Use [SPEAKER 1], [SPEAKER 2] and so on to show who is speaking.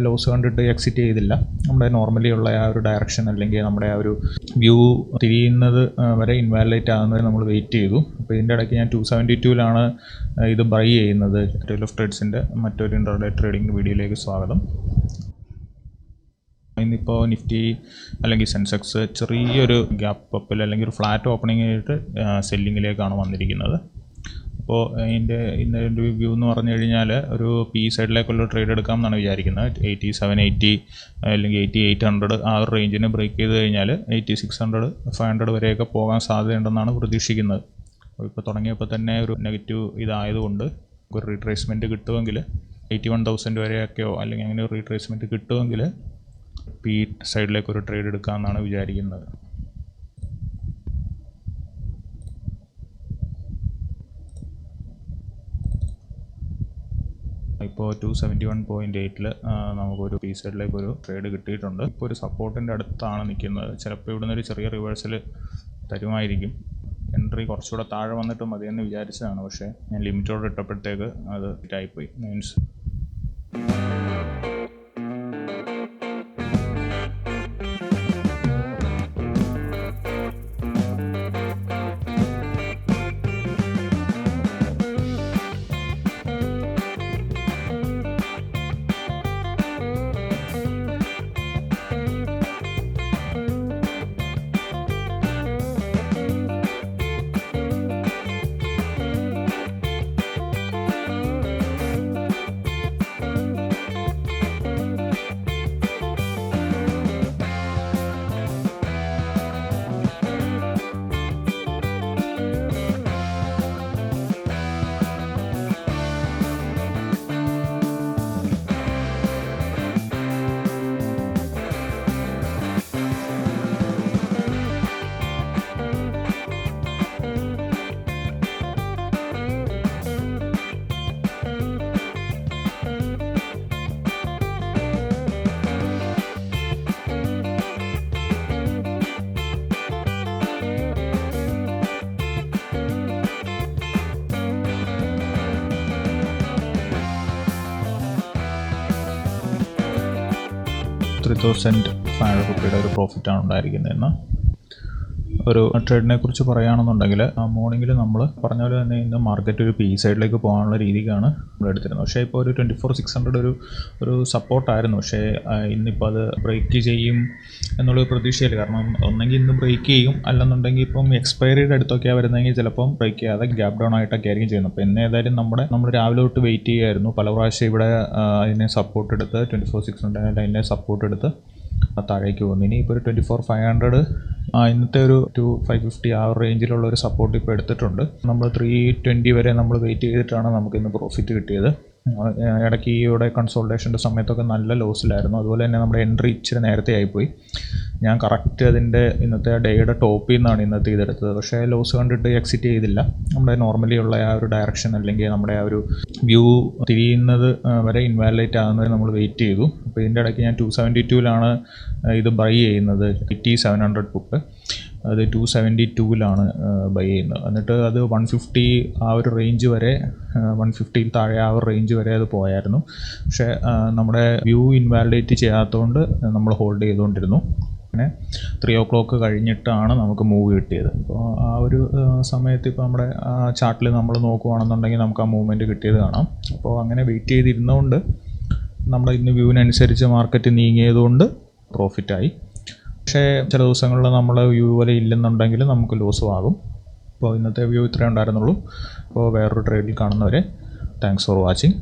[SPEAKER 1] Loss കണ്ടിട്ട് exit ചെയ്തില്ല. നമ്മുടെ നോർമലി ഉള്ള ആ ഒരു ഡയറക്ഷൻ അല്ലെങ്കിൽ നമ്മുടെ ആ ഒരു വ്യൂ തിരിയുന്നത് വരെ ഇൻവാലിഡേറ്റ് ആകുന്നത് നമ്മൾ വെയിറ്റ് ചെയ്തു. അപ്പോൾ ഇതിൻ്റെ ഇടയ്ക്ക് ഞാൻ 272-ലാണ് ഇത് ബൈ ചെയ്യുന്നത്. ടെയിൽ ഓഫ് ട്രേഡ്സിൻ്റെ മറ്റൊരു ഇൻട്രാഡേ ട്രേഡിംഗ് വീഡിയോയിലേക്ക് സ്വാഗതം. ഇന്നിപ്പോൾ നിഫ്റ്റി അല്ലെങ്കിൽ സെൻസെക്സ് ചെറിയൊരു ഗ്യാപ്പ് അപ്പിൽ അല്ലെങ്കിൽ ഒരു ഫ്ലാറ്റ് ഓപ്പണിംഗ് ആയിട്ട് സെല്ലിങ്ങിലേക്കാണ് വന്നിരിക്കുന്നത്. അപ്പോൾ ഇന്നത്തെ ഒരു വ്യൂ എന്ന് പറഞ്ഞു കഴിഞ്ഞാൽ ഒരു പി സൈഡിലേക്കുള്ള ട്രേഡ് എടുക്കാം എന്നാണ് വിചാരിക്കുന്നത്. 8780 അല്ലെങ്കിൽ 8800 ആ ഒരു റേഞ്ചിനെ ബ്രേക്ക് ചെയ്ത് കഴിഞ്ഞാൽ 8600 500 വരെയൊക്കെ പോകാൻ സാധ്യതയുണ്ടെന്നാണ് പ്രതീക്ഷിക്കുന്നത്. ഇപ്പോൾ തുടങ്ങിയപ്പോൾ തന്നെ ഒരു നെഗറ്റീവ് ഇതായതുകൊണ്ട് ഒരു റീട്രേസ്മെൻറ്റ് കിട്ടുമെങ്കിൽ 81,000 വരെയൊക്കെയോ അല്ലെങ്കിൽ അങ്ങനെ ഒരു റീട്രേസ്മെൻറ്റ് കിട്ടുമെങ്കിൽ പി സൈഡിലേക്ക് ഒരു ട്രേഡ് എടുക്കാമെന്നാണ് വിചാരിക്കുന്നത്. ഇപ്പോൾ 271.8-ൽ നമുക്കൊരു പി സൈഡിലേക്ക് ഒരു ട്രേഡ് കിട്ടിയിട്ടുണ്ട്. ഇപ്പോൾ ഒരു സപ്പോർട്ടിൻ്റെ അടുത്താണ് നിൽക്കുന്നത്. ചിലപ്പോൾ ഇവിടുന്ന് ഒരു ചെറിയ റിവേഴ്സൽ തരുമായിരിക്കും. എൻട്രി കുറച്ചുകൂടെ താഴെ വന്നിട്ട് മതിയെന്ന് വിചാരിച്ചതാണ്, പക്ഷേ ഞാൻ ലിമിറ്റോട് ഇട്ടപ്പോഴത്തേക്ക് അത് ഹിറ്റായിപ്പോയി. മീൻസ് ₹3,500 ഒരു പ്രോഫിറ്റാണ് ഉണ്ടായിരിക്കുന്നതെന്ന്. ഒരു ട്രേഡിനെ കുറിച്ച് പറയുകയാണെന്നുണ്ടെങ്കിൽ മോർണിംഗിൽ നമ്മൾ പറഞ്ഞ പോലെ തന്നെ ഇന്ന് മാർക്കറ്റ് ഒരു പി സൈഡിലേക്ക് പോകാനുള്ള രീതിക്കാണ് നമ്മൾ എടുത്തിരുന്നത്. പക്ഷേ ഇപ്പോൾ ഒരു 24,600 ഒരു സപ്പോർട്ടായിരുന്നു. പക്ഷേ ഇന്നിപ്പോൾ അത് ബ്രേക്ക് ചെയ്യും എന്നുള്ളൊരു പ്രതീക്ഷയില്ല. കാരണം ഒന്നെങ്കിൽ ഇന്ന് ബ്രേക്ക് ചെയ്യും, അല്ലെന്നുണ്ടെങ്കിൽ ഇപ്പം എക്സ്പയറിയുടെ അടുത്തൊക്കെയാണ് വരുന്നതെങ്കിൽ ചിലപ്പം ബ്രേക്ക് ചെയ്യാതെ ഗ്യാപ്പ് ഡൗൺ ആയിട്ടൊക്കെ ആയിരിക്കും ചെയ്യുന്നത്. അപ്പോൾ ഇന്ന് ഏതായാലും നമ്മൾ രാവിലെ തൊട്ട് വെയിറ്റ് ചെയ്യുമായിരുന്നു. പല പ്രാവശ്യം ഇവിടെ അതിനെ സപ്പോർട്ട് എടുത്ത് 24,600 അതിനെ സപ്പോർട്ട് എടുത്ത് താഴേക്ക് പോകുന്നു. ഇനിയിപ്പോൾ ഒരു 24,500 ഇന്നത്തെ ഒരു 2,550 ആ റേഞ്ചിലുള്ള ഒരു സപ്പോർട്ട് ഇപ്പോൾ എടുത്തിട്ടുണ്ട്. നമ്മൾ 320 വരെ നമ്മൾ വെയിറ്റ് ചെയ്തിട്ടാണ് നമുക്കിന്ന് പ്രോഫിറ്റ് കിട്ടിയത്. ഇടയ്ക്ക് ഇവിടെ കൺസോൾട്ടേഷൻ്റെ സമയത്തൊക്കെ നല്ല ലോസിലായിരുന്നു. അതുപോലെ തന്നെ നമ്മുടെ എൻട്രി ഇച്ചിരി നേരത്തെ ആയിപ്പോയി. ഞാൻ കറക്റ്റ് അതിൻ്റെ ഇന്നത്തെ ഡേയുടെ ടോപ്പിൽ നിന്നാണ് ഇന്നത്തെ ഇതെടുത്തത്. പക്ഷേ ലോസ് കണ്ടിട്ട് എക്സിറ്റ് ചെയ്തില്ല. നമ്മുടെ നോർമലി ഉള്ള ആ ഒരു ഡയറക്ഷൻ അല്ലെങ്കിൽ നമ്മുടെ ആ ഒരു വ്യൂ തിരിയുന്നത് വരെ ഇൻവാലിഡേറ്റ് ആകുന്നത് നമ്മൾ വെയിറ്റ് ചെയ്തു. അപ്പോൾ ഇതിൻ്റെ ഇടയ്ക്ക് ഞാൻ 272-ലാണ് ഇത് ബൈ ചെയ്യുന്നത്. 8700 പുട്ട് അത് 272-ലാണ് ബൈ ചെയ്യുന്നത്. എന്നിട്ട് അത് 150 ആ ഒരു റേഞ്ച് വരെ 150-ൽ താഴെ ആ ഒരു റേഞ്ച് വരെ അത് പോയായിരുന്നു. പക്ഷേ നമ്മുടെ വ്യൂ ഇൻവാലിഡേറ്റ് ചെയ്യാത്തതുകൊണ്ട് നമ്മൾ ഹോൾഡ് ചെയ്തുകൊണ്ടിരുന്നു. പിന്നെ 3 o'clock കഴിഞ്ഞിട്ടാണ് നമുക്ക് മൂവ് കിട്ടിയത്. അപ്പോൾ ആ ഒരു സമയത്ത് ഇപ്പോൾ നമ്മുടെ ചാർട്ടിൽ നമ്മൾ നോക്കുകയാണെന്നുണ്ടെങ്കിൽ നമുക്ക് ആ മൂവ്മെൻറ്റ് കിട്ടിയത് കാണാം. അപ്പോൾ അങ്ങനെ വെയിറ്റ് ചെയ്തിരുന്നതുകൊണ്ട് നമ്മുടെ ഇന്ന് വ്യൂവിനനുസരിച്ച് മാർക്കറ്റ് നീങ്ങിയതുകൊണ്ട് പ്രോഫിറ്റായി. പക്ഷേ ചില ദിവസങ്ങളിൽ നമ്മൾ വ്യൂ പോലെ ഇല്ലെന്നുണ്ടെങ്കിൽ നമുക്ക് ലോസും ആകും. അപ്പോൾ ഇന്നത്തെ വ്യൂ ഇത്രയേ ഉണ്ടായിരുന്നുള്ളൂ. അപ്പോൾ വേറൊരു ട്രേഡിൽ കാണുന്നവരെ താങ്ക്സ് ഫോർ വാച്ചിങ്.